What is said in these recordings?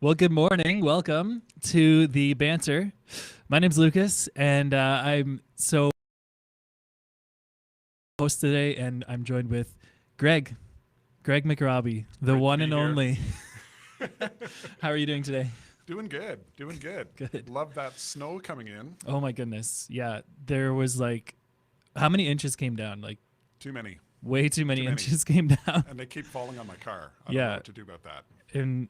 Well, good morning. Welcome to the Banter. My name's Lucas, and I'm host today, and I'm joined with Greg, Greg McRobbie, the Great to one be and here. only. How are you doing today? Doing good, doing good. Good. Love that snow coming in. Oh my goodness. Yeah, there was like, how many inches came down? Like Too many, way too too many many. inches came down. And they keep falling on my car. I don't know Yeah, what to do about that. and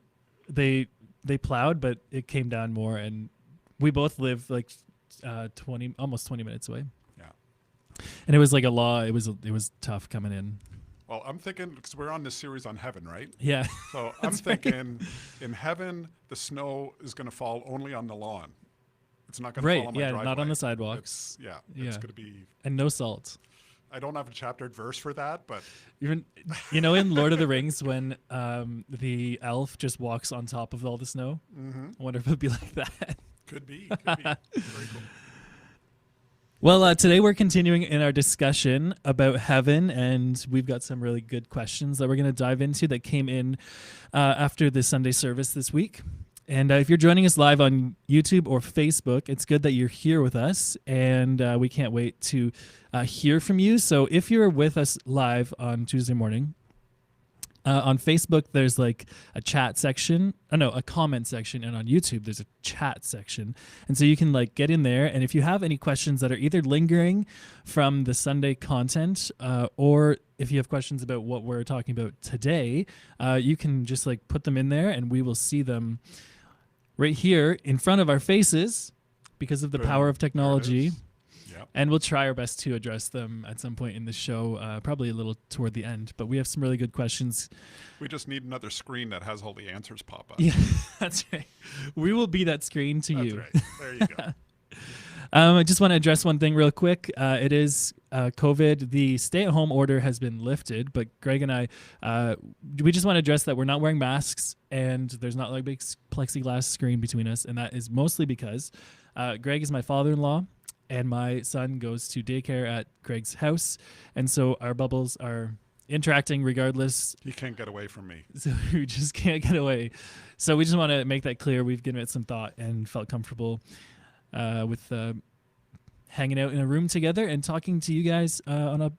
they plowed, but it came down more, and we both live like 20 almost 20 minutes away, Yeah. and it was like a law. It was tough coming in. Well, I'm thinking, because we're on this series on heaven, right? Yeah. So I'm That's right. thinking in heaven, the snow is going to fall only on the lawn. It's not going to Right. fall on my Yeah. driveway. Not on the sidewalks. It's Yeah. going to be, And no salt. I don't have a chaptered verse for that, but Even, in Lord of the Rings, when the elf just walks on top of all the snow, I wonder if it'd be like that. could be, could be. Very cool. Well, today we're continuing in our discussion about heaven, and we've got some really good questions that we're going to dive into that came in after the Sunday service this week. And if you're joining us live on YouTube or Facebook, it's good that you're here with us, and we can't wait to hear from you. So if you're with us live on Tuesday morning, on Facebook, there's like a chat section. Oh, no, a comment section. And on YouTube, there's a chat section. And so you can like get in there. And if you have any questions that are either lingering from the Sunday content, or if you have questions about what we're talking about today, you can just like put them in there and we will see them right here in front of our faces because of the Boom. power of There it technology. is. Yep. And we'll try our best to address them at some point in the show, probably a little toward the end. But we have some really good questions. We just need another screen that has all the answers pop up. Yeah, that's right. We will be that screen to That's you. right. There you go. I just want to address one thing real quick. It is COVID. The stay-at-home order has been lifted, but Greg and I, we just want to address that we're not wearing masks, and there's not like a big plexiglass screen between us, and that is mostly because Greg is my father-in-law, and my son goes to daycare at Greg's house, and so our bubbles are interacting regardless. You can't get away from me. So we just can't get away. So we just want to make that clear. We've given it some thought and felt comfortable with hanging out in a room together and talking to you guys on a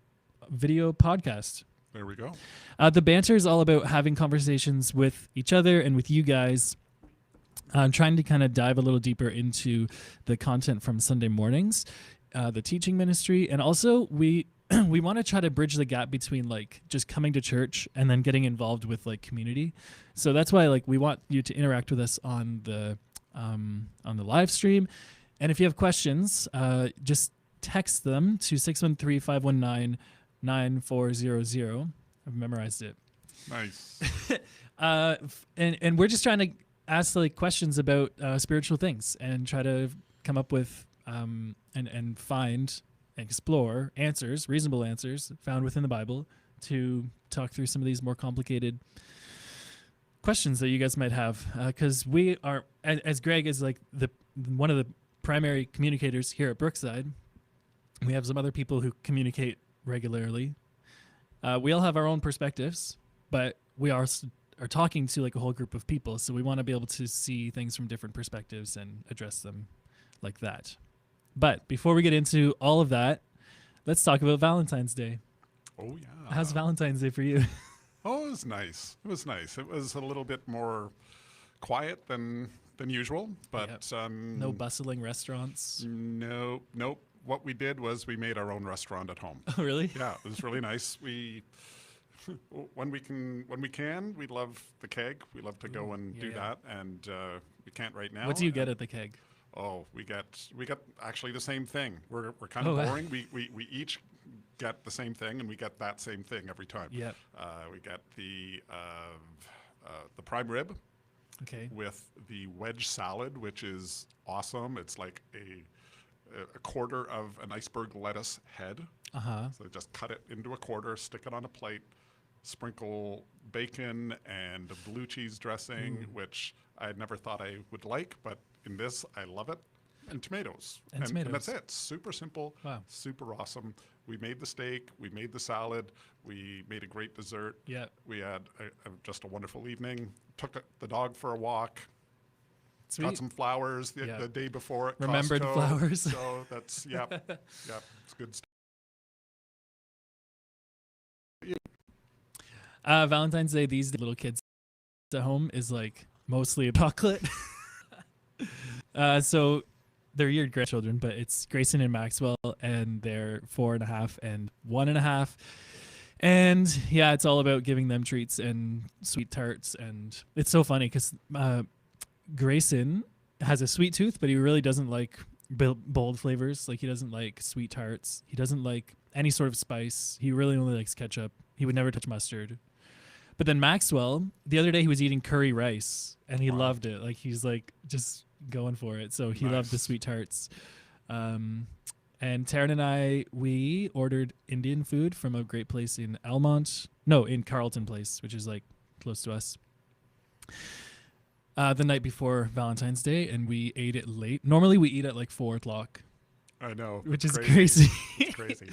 video podcast. There we go. The Banter is all about having conversations with each other and with you guys. I'm trying to kind of dive a little deeper into the content from Sunday mornings, the teaching ministry, and also we want to try to bridge the gap between like just coming to church and then getting involved with like community. So that's why like we want you to interact with us on the live stream. And if you have questions, just text them to 613-519-9400. I've memorized it. Nice. And we're just trying to ask like questions about spiritual things and try to come up with and find and explore answers, reasonable answers found within the Bible to talk through some of these more complicated questions that you guys might have. Because we are, as Greg is like one of the primary communicators here at Brookside, we have some other people who communicate regularly. We all have our own perspectives, but we are talking to like a whole group of people, so we want to be able to see things from different perspectives and address them like that. But before we get into all of that, let's talk about Valentine's Day. Oh, yeah. How's Valentine's Day for you? Oh, it was nice. It was nice. It was a little bit more quiet than usual, but No bustling restaurants. nope. What we did was we made our own restaurant at home. Oh, really? Yeah, it was really nice. When we can, we love the keg. We love to go and do that, and we can't right now. What do you get at the keg? Oh, we got actually the same thing. We're kind of Oh, wow. boring. We each get the same thing, and we get that same thing every time. Yeah. We get the prime rib Okay. with the wedge salad, which is awesome. It's like a quarter of an iceberg lettuce head. Uh-huh. So just cut it into a quarter, stick it on a plate, sprinkle bacon and blue cheese dressing, which I had never thought I would like, but in this, I love it. And tomatoes. And And that's tomatoes. it. Super simple, Wow. super awesome. We made the steak, we made the salad, we made a great dessert. Yeah. We had just a wonderful evening. Took the dog for a walk. Sweet. Got some flowers Yeah. the day before at Remembered Costco. flowers. So that's, yep, it's good stuff. Valentine's Day, these little kids at home is like mostly chocolate. So they're your grandchildren, but it's Grayson and Maxwell, and they're 4.5 and 1.5. And yeah, it's all about giving them treats and sweet tarts. And it's so funny because Grayson has a sweet tooth, but he really doesn't like bold flavors. Like he doesn't like sweet tarts. He doesn't like any sort of spice. He really only likes ketchup. He would never touch mustard. But then Maxwell, the other day he was eating curry rice and he loved it. Like he's like just going for it. So he loved the sweet tarts. And Taryn and I, we ordered Indian food from a great place in in Carlton Place, which is like close to us. The night before Valentine's Day, and we ate it late. Normally we eat at like 4:00. I know. Which is crazy. It's crazy.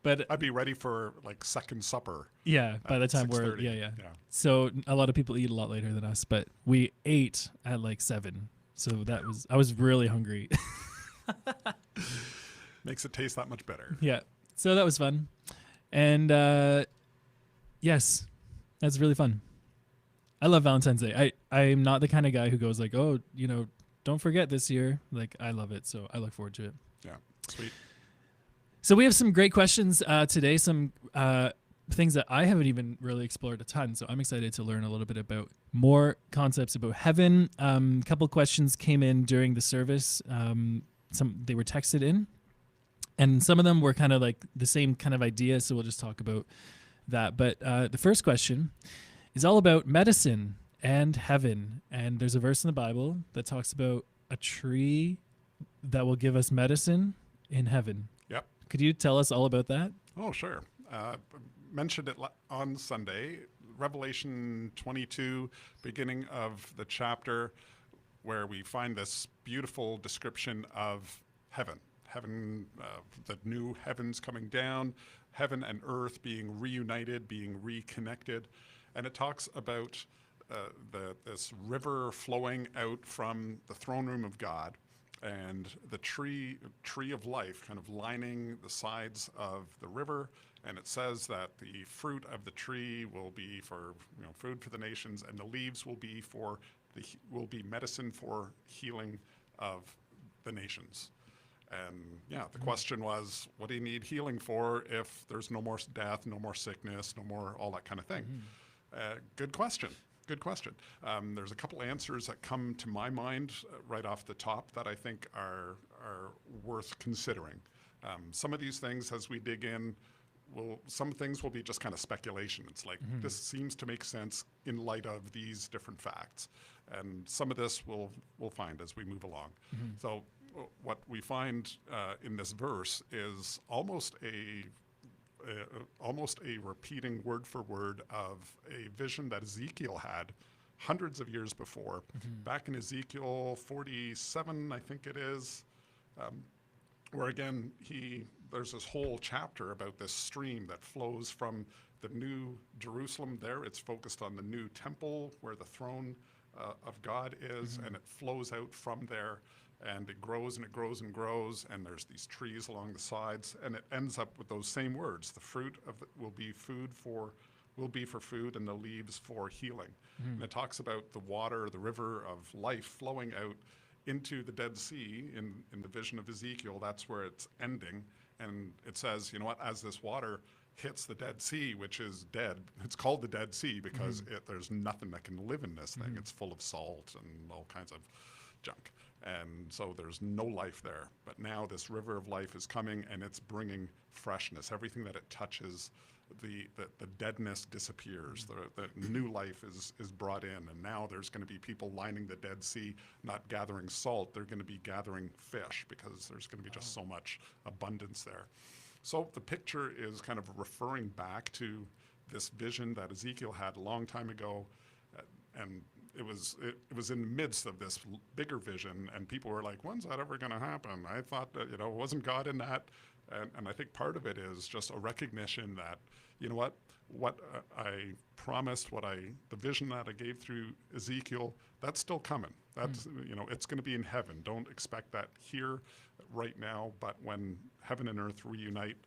But I'd be ready for like second supper. Yeah, by the time 6:30. yeah. So a lot of people eat a lot later than us, but we ate at like 7. So I was really hungry. Makes it taste that much better. Yeah. So that was fun. And yes, that's really fun. I love Valentine's Day. I'm not the kind of guy who goes like, oh, don't forget this year. Like I love it. So I look forward to it. Yeah. Sweet. So we have some great questions today, some things that I haven't even really explored a ton. So I'm excited to learn a little bit about more concepts about heaven. A couple questions came in during the service. They were texted in, and some of them were kind of like the same kind of idea. So we'll just talk about that. But the first question is all about medicine and heaven. And there's a verse in the Bible that talks about a tree that will give us medicine in heaven. Yep. Could you tell us all about that? Oh, sure. Mentioned it on Sunday, Revelation 22, beginning of the chapter, where we find this beautiful description of heaven. Heaven, the new heavens coming down, heaven and earth being reunited, being reconnected. And it talks about this river flowing out from the throne room of God, and the tree of life kind of lining the sides of the river. And it says that the fruit of the tree will be for food for the nations, and the leaves will be medicine for healing of the nations. And the question was, what do you need healing for if there's no more death, no more sickness, no more all that kind of thing? Good question. Good question. There's a couple answers that come to my mind right off the top that I think are worth considering. Some of these things, as we dig in, some things will be just kind of speculation. It's like, this seems to make sense in light of these different facts. And some of this we'll find as we move along. So what we find in this verse is almost a repeating word for word of a vision that Ezekiel had hundreds of years before. Back in Ezekiel 47, I think it is, where again, there's this whole chapter about this stream that flows from the new Jerusalem there. It's focused on the new temple where the throne of God is, and it flows out from there. And it grows and it grows and grows, and there's these trees along the sides, and it ends up with those same words. The fruit will be for food, and the leaves for healing. And it talks about the water, the river of life flowing out into the Dead Sea in the vision of Ezekiel. That's where it's ending. And it says, as this water hits the Dead Sea, which is dead, it's called the Dead Sea because there's nothing that can live in this thing. It's full of salt and all kinds of junk. And so there's no life there. But now this river of life is coming, and it's bringing freshness. Everything that it touches, the deadness disappears. The new life is brought in. And now there's going to be people lining the Dead Sea, not gathering salt. They're going to be gathering fish because there's going to be just so much abundance there. So the picture is kind of referring back to this vision that Ezekiel had a long time ago. And it was in the midst of this bigger vision, and people were like, when's that ever going to happen? I thought that, wasn't God in that? And I think part of it is just a recognition that, you know what I promised, the vision that I gave through Ezekiel, that's still coming. That's, it's going to be in heaven. Don't expect that here right now, but when heaven and earth reunite,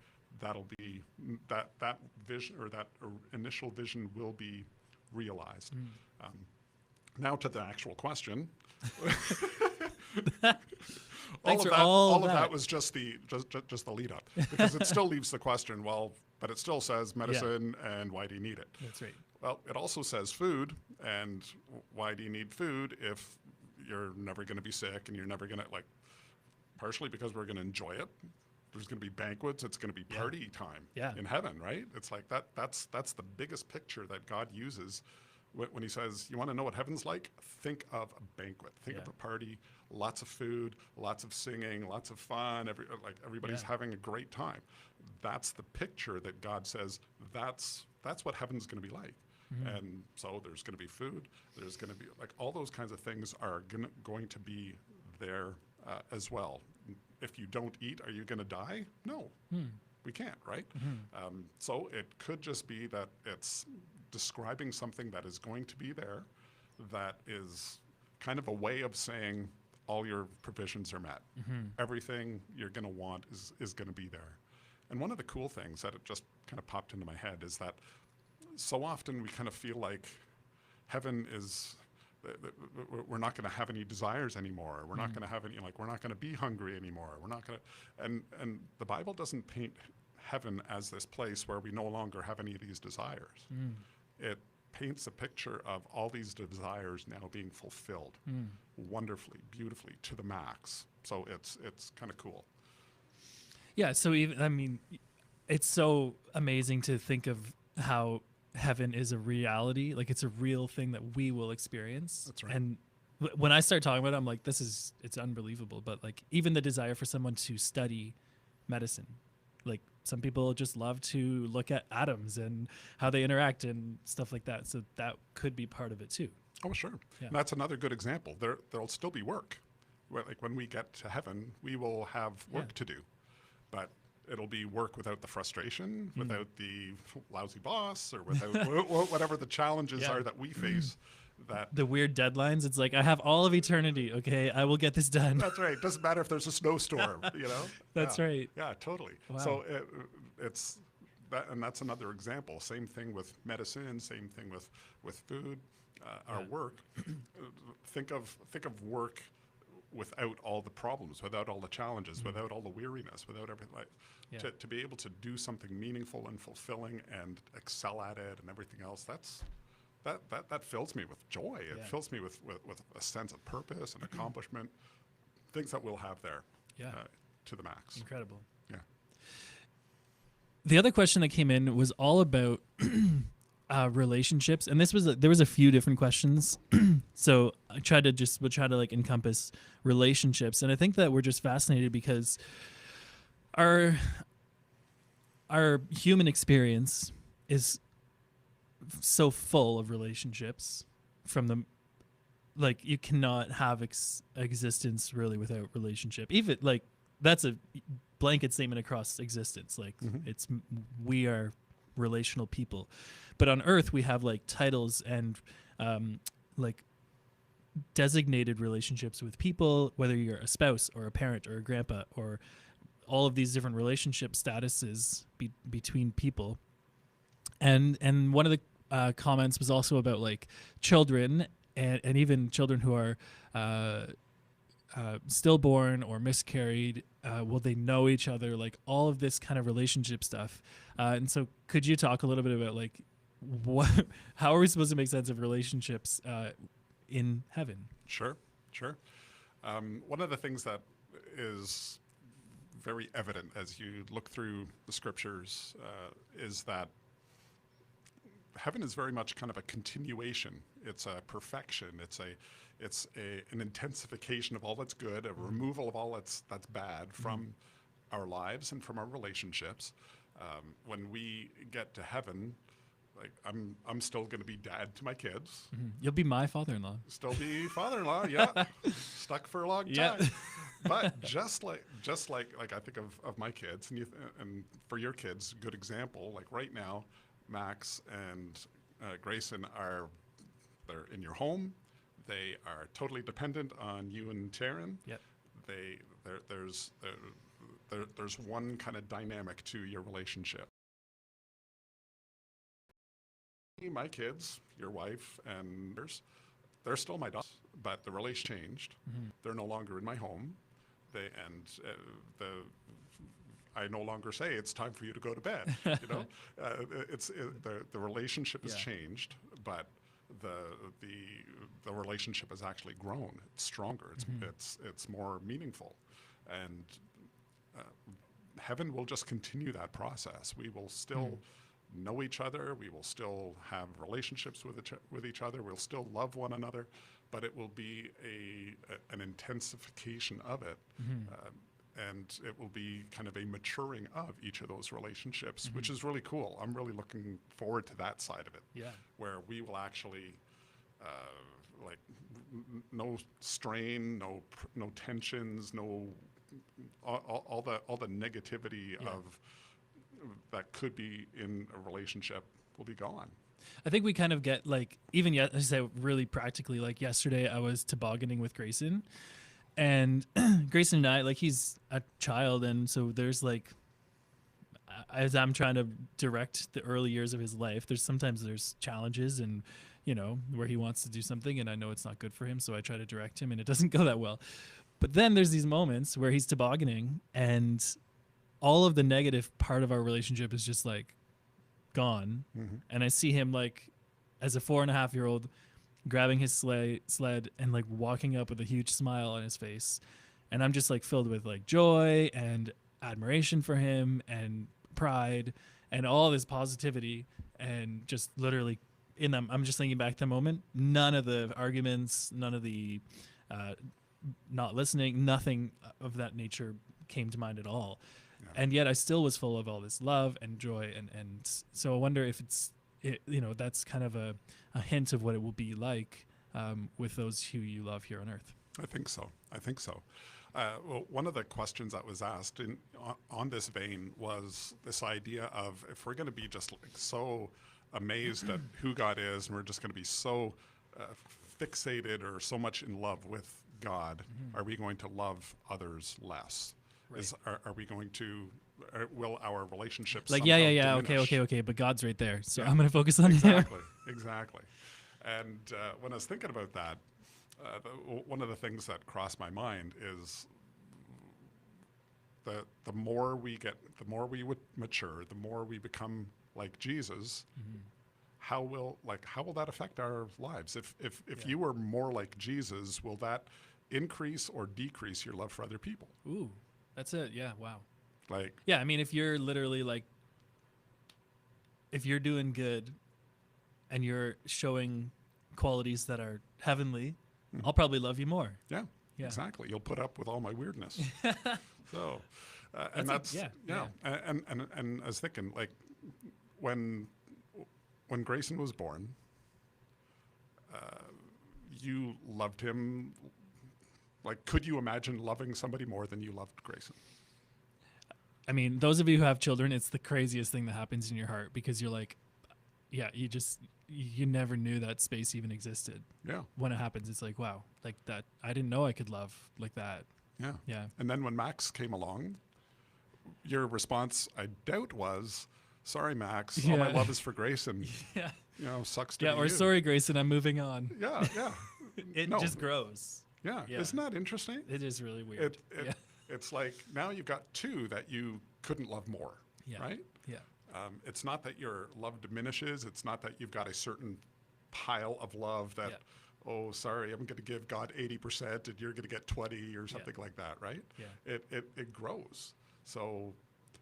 that'll be, that vision, or that initial vision will be realized. Now to the actual question. all of that was just the lead up, because it still leaves the question, well, but it still says medicine, and why do you need it? That's right. Well, it also says food, and why do you need food if you're never going to be sick and you're never going to, partially because we're going to enjoy it. There's going to be banquets. It's going to be party time in heaven, right? It's like that. That's the biggest picture that God uses when he says, you want to know what heaven's like? Think of a banquet. Think of a party, lots of food, lots of singing, lots of fun. Everybody's having a great time. That's the picture that God says, that's what heaven's going to be like. And so there's going to be food. There's going to be all those kinds of things are going to be there as well. If you don't eat, are you going to die? No, we can't, right? So it could just be that it's describing something that is going to be there, that is kind of a way of saying all your provisions are met. Everything you're going to want is going to be there. And one of the cool things that it just kind of popped into my head is that so often we kind of feel like heaven is, we're not going to have any desires anymore. We're not going to have any, we're not going to be hungry anymore. We're not going to, and the Bible doesn't paint heaven as this place where we no longer have any of these desires. It paints a picture of all these desires now being fulfilled wonderfully, beautifully, to the max. So it's kind of cool. Yeah, so it's so amazing to think of how heaven is a reality, it's a real thing that we will experience. That's right. And when I start talking about it, I'm like, it's unbelievable. But even the desire for someone to study medicine, some people just love to look at atoms and how they interact and stuff like that. So that could be part of it too. Oh, sure. Yeah. And that's another good example. There'll still be work. When we get to heaven, we will have work to do, but it'll be work without the frustration, without the lousy boss, or without whatever the challenges are that we face. That the weird deadlines. It's I have all of eternity. Okay, I will get this done. That's right. It doesn't matter if there's a snowstorm. That's right. Yeah, totally. Wow. So it's that, and that's another example. Same thing with medicine. Same thing with food. Our work. Think of work without all the problems, without all the challenges, without all the weariness, without everything. To be able to do something meaningful and fulfilling and excel at it and everything else. That fills me with joy. It fills me with a sense of purpose and accomplishment, things that we'll have there to the max. Incredible. Yeah. The other question that came in was all about relationships, and there was a few different questions. So we'll try to encompass relationships, and I think that we're just fascinated because our human experience is so full of relationships. From the you cannot have existence really without relationship. Even that's a blanket statement across existence. We are relational people, but on earth we have titles and designated relationships with people, whether you're a spouse or a parent or a grandpa, or all of these different relationship statuses between people. And one of the comments was also about children and even children who are stillborn or miscarried. Will they know each other? All of this kind of relationship stuff. And so could you talk a little bit about how are we supposed to make sense of relationships in heaven? Sure. One of the things that is very evident as you look through the scriptures is that heaven is very much kind of a continuation. It's a perfection. It's an intensification of all that's good, a removal of all that's bad from our lives and from our relationships. When we get to heaven, I'm still going to be dad to my kids. You'll be my father-in-law. Still be father-in-law, yeah. Stuck for a long time. But just like I think of my kids, and for your kids, good example. Like right now, Max and Grayson they're in your home. They are totally dependent on you and Taryn. Yep. They there, there's one kind of dynamic to your relationship. My kids, your wife, and yours, they're still my daughters, but the relationship changed. Mm-hmm. They're no longer in my home. The I no longer say it's time for you to go to bed. You know, the relationship has Yeah. changed, but the the the relationship has actually grown. It's stronger. It's more meaningful, and uh, heaven will just continue that process. We will still know each other. We will still have relationships with each other. We'll still love one another, but it will be an intensification of it, and it will be kind of a maturing of each of those relationships, which is really cool. I'm really looking forward to that side of it, Yeah. where we will actually like no strain, no tensions, no all the negativity Yeah. of that could be in a relationship will be gone. I think we kind of get like, even yet, I say really practically, like yesterday I was tobogganing with Grayson, and Grayson and I, like, he's a child. And so there's like, as I'm trying to direct the early years of his life, sometimes there's challenges, and, you know, where he wants to do something and I know it's not good for him. So I try to direct him and it doesn't go that well. But then there's these moments where he's tobogganing and all of the negative part of our relationship is just like gone. And I see him, like, as a 4.5-year-old, grabbing his sled and like walking up with a huge smile on his face. And I'm just like filled with like joy and admiration for him and pride and all this positivity, and just literally in them, I'm just thinking back to the moment. None of the arguments, none of the not listening, nothing of that nature came to mind at all. Yeah. And yet I still was full of all this love and joy. And so I wonder if that's kind of a hint of what it will be like with those who you love here on earth. I think so. Well, one of the questions that was asked on this vein was this idea of, if we're going to be just like so amazed at who God is, and we're just going to be so fixated or so much in love with God, are we going to love others less? Right. Are we going to, will our relationships Like, somehow yeah, diminish? okay, but God's right there, so Yeah. I'm going to focus on him. Exactly. And when I was thinking about that, one of the things that crossed my mind is the more we would mature, the more we become like Jesus. How will that affect our lives? If you were more like Jesus, will that increase or decrease your love for other people? Ooh, that's it. Yeah, wow. Like, Yeah, I mean, if you're literally like, if you're doing good and you're showing qualities that are heavenly, I'll probably love you more. yeah, Yeah. exactly. You'll put up with all my weirdness. So, and That's that's, and I was thinking, like, when Grayson was born, you loved him. Like, could you imagine loving somebody more than you loved Grayson? I mean, those of you who have children, it's the craziest thing that happens in your heart, because you're like, yeah, you never knew that space even existed. Yeah. When it happens, it's like, wow, like that. I didn't know I could love like that. Yeah. Yeah. And then when Max came along, your response, I doubt, was, sorry, Max, all my Yeah. love is for Grayson. Yeah. You know, sucks to Yeah. be Or you. sorry, Grayson, I'm moving on. Yeah, yeah. It No. just grows. Yeah. Yeah. Isn't that interesting? It is really weird. Yeah. It's like now you've got two that you couldn't love more, Yeah. right? Yeah. It's not that your love diminishes. It's not that you've got a certain pile of love that, Yeah. oh, sorry, I'm going to give God 80% and you're going to get 20 or something like that, right? Yeah. It grows. So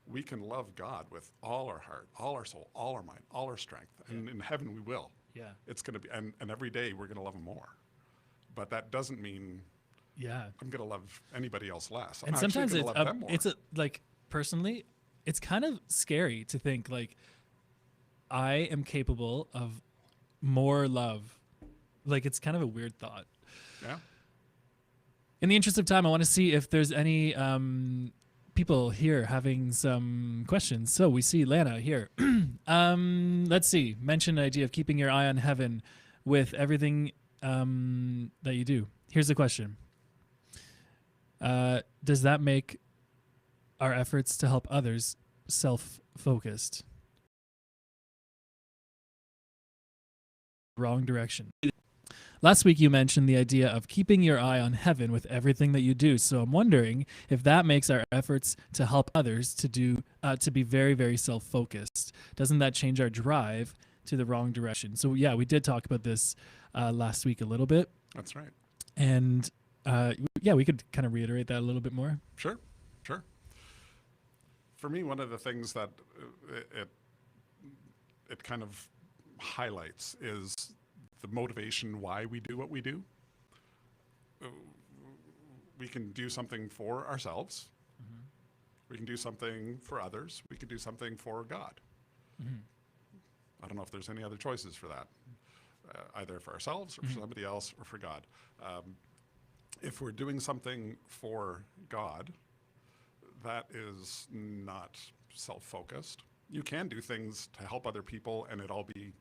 we can love God with all our heart, all our soul, all our mind, all our strength. And in heaven we will. Yeah. It's going to be, and every day we're going to love him more. But that doesn't mean Yeah. I'm going to love anybody else less. I'm And actually sometimes going to love them more. like, personally, it's kind of scary to think like I am capable of more love. Like, it's kind of a weird thought. Yeah. In the interest of time, I want to see if there's any people here having some questions. So we see Lana here. Let's see. Mention the idea of keeping your eye on heaven with everything that you do. Here's the question. Does that make our efforts to help others self-focused? Wrong direction. Last week you mentioned the idea of keeping your eye on heaven with everything that you do. So I'm wondering if that makes our efforts to help others to be very, very self-focused. Doesn't that change our drive to the wrong direction? So yeah, we did talk about this last week a little bit. That's right. And yeah, we could kind of reiterate that a little bit more. Sure. For me, one of the things that it kind of highlights is the motivation why we do what we do. We can do something for ourselves. Mm-hmm. We can do something for others. We can do something for God. Mm-hmm. I don't know if there's any other choices for that, either for ourselves or for somebody else or for God. If we're doing something for God, that is not self-focused. You can do things to help other people and it all be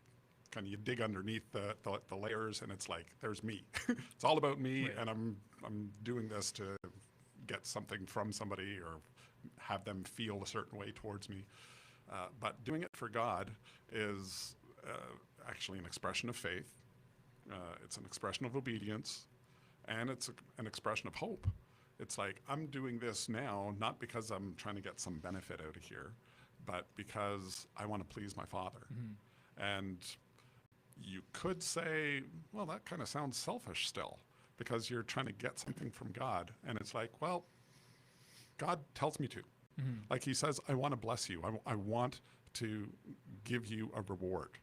kind of, you dig underneath the layers and it's like, there's me. It's all about me, right. And I'm doing this to get something from somebody or have them feel a certain way towards me. But doing it for God is actually an expression of faith. It's an expression of obedience, and it's an expression of hope. It's like, I'm doing this now, not because I'm trying to get some benefit out of here, but because I want to please my Father. Mm-hmm. And you could say, well, that kind of sounds selfish still, because you're trying to get something from God. And it's like, well, God tells me to. Mm-hmm. Like he says, I want to bless you. I want to give you a reward.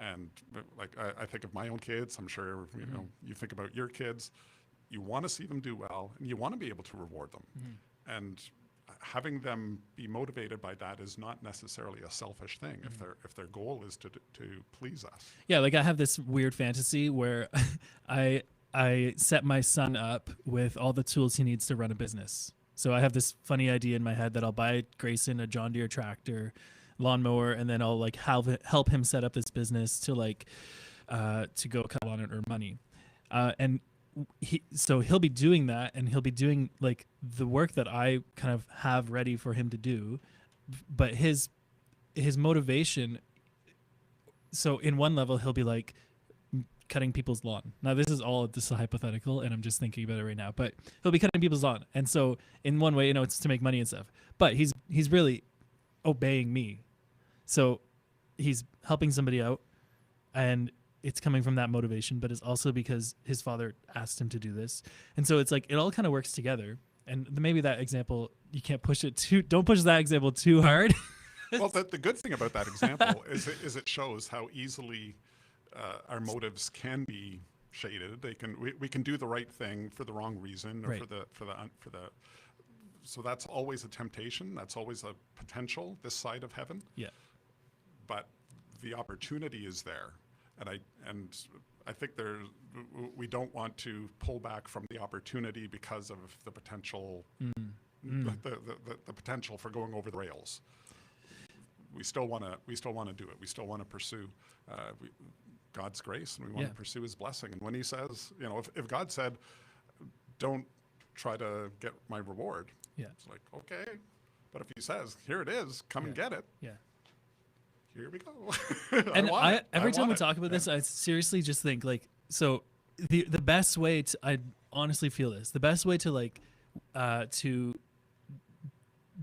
And like, I think of my own kids. I'm sure, you know, you think about your kids. You want to see them do well, and you want to be able to reward them. Mm-hmm. And having them be motivated by that is not necessarily a selfish thing. Mm-hmm. If their goal is to please us. Yeah, like I have this weird fantasy where I set my son up with all the tools he needs to run a business. So I have this funny idea in my head that I'll buy Grayson a John Deere tractor, lawnmower, and then I'll like help him set up this business to like to go cut on it or money, and so he'll be doing that, and he'll be doing like the work that I kind of have ready for him to do, but his motivation. So in one level, he'll be like cutting people's lawn. Now this is hypothetical, and I'm just thinking about it right now. But he'll be cutting people's lawn, and so in one way, you know, it's to make money and stuff. But he's really obeying me, so he's helping somebody out, and it's coming from that motivation, but it's also because his father asked him to do this. And so it's like, it all kind of works together. And maybe that example, you can't push it don't push that example too hard. Well, the good thing about that example is it shows how easily our motives can be shaded. We can do the right thing for the wrong reason, or right. for the so that's always a temptation. That's always a potential this side of heaven. Yeah. But the opportunity is there. And I think we don't want to pull back from the opportunity because of the potential, the potential for going over the rails. We still want to do it. We still want to pursue God's grace, and we want to pursue His blessing. And when He says, you know, if God said, "Don't try to get my reward," it's like, okay. But if He says, "Here it is, come and get it," here we go. And every time we talk about this, I seriously just think like, so the best way to, I honestly feel this, the best way to like, to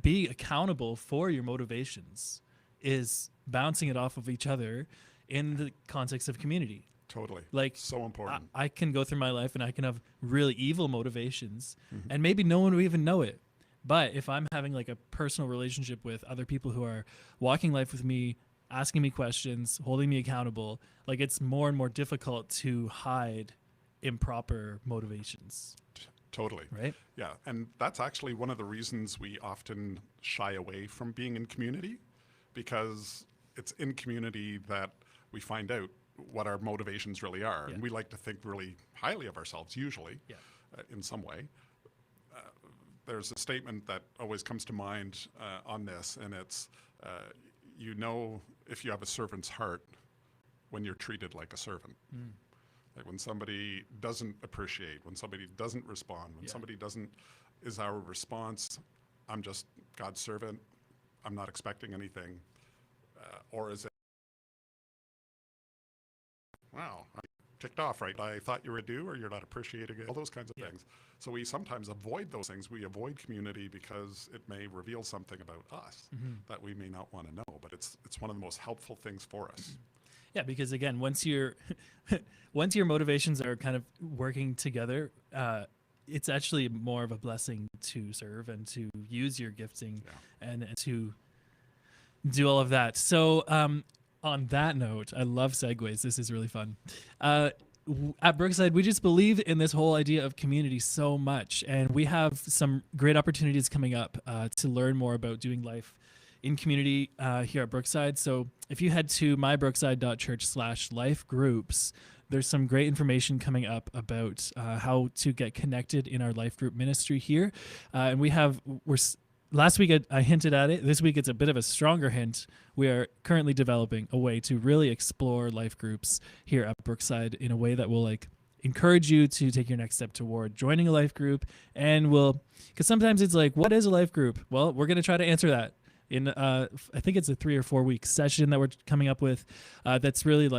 be accountable for your motivations is bouncing it off of each other in the context of community. Totally. Like, so important. I can go through my life and I can have really evil motivations, and maybe no one will even know it. But if I'm having like a personal relationship with other people who are walking life with me, asking me questions, holding me accountable, like it's more and more difficult to hide improper motivations. Totally. Right? Yeah. And that's actually one of the reasons we often shy away from being in community, because it's in community that we find out what our motivations really are. Yeah. And we like to think really highly of ourselves usually. Yeah. in some way. There's a statement that always comes to mind on this, and it's, you know if you have a servant's heart when you're treated like a servant. Like when somebody doesn't appreciate, when somebody doesn't respond, when somebody doesn't, is our response, I'm just God's servant, I'm not expecting anything, or is it, wow, I'm ticked off, right? I thought you were due, or you're not appreciating it, all those kinds of things. So we sometimes avoid those things. We avoid community because it may reveal something about us that we may not want to know, but it's one of the most helpful things for us. Yeah, because again, once your motivations are kind of working together, it's actually more of a blessing to serve and to use your gifting and to do all of that. So on that note, I love segues. This is really fun. At Brookside, we just believe in this whole idea of community so much, and we have some great opportunities coming up to learn more about doing life in community here at Brookside. So if you head to mybrookside.church/life groups, there's some great information coming up about how to get connected in our life group ministry here. And last week I hinted at it. This week it's a bit of a stronger hint. We are currently developing a way to really explore life groups here at Brookside in a way that will encourage you to take your next step toward joining a life group. And because sometimes it's like, what is a life group? Well, we're going to try to answer that in, I think it's a 3 or 4 week session that we're coming up with that's really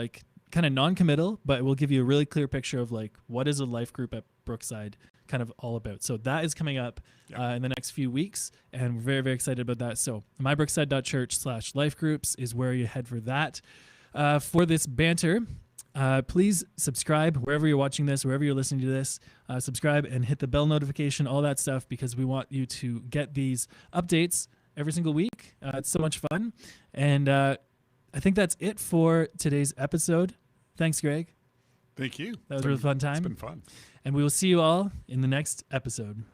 kind of non-committal, but it will give you a really clear picture of what is a life group at Brookside kind of all about. So that is coming up in the next few weeks, and we're very, very excited about that. So mybrookside.church/life groups is where you head for that. For this banter, please subscribe wherever you're watching this, wherever you're listening to this. Subscribe and hit the bell notification, all that stuff, because we want you to get these updates every single week. It's so much fun. And I think that's it for today's episode. Thanks, Greg. Thank you. That was a really fun time. It's been fun. And we will see you all in the next episode.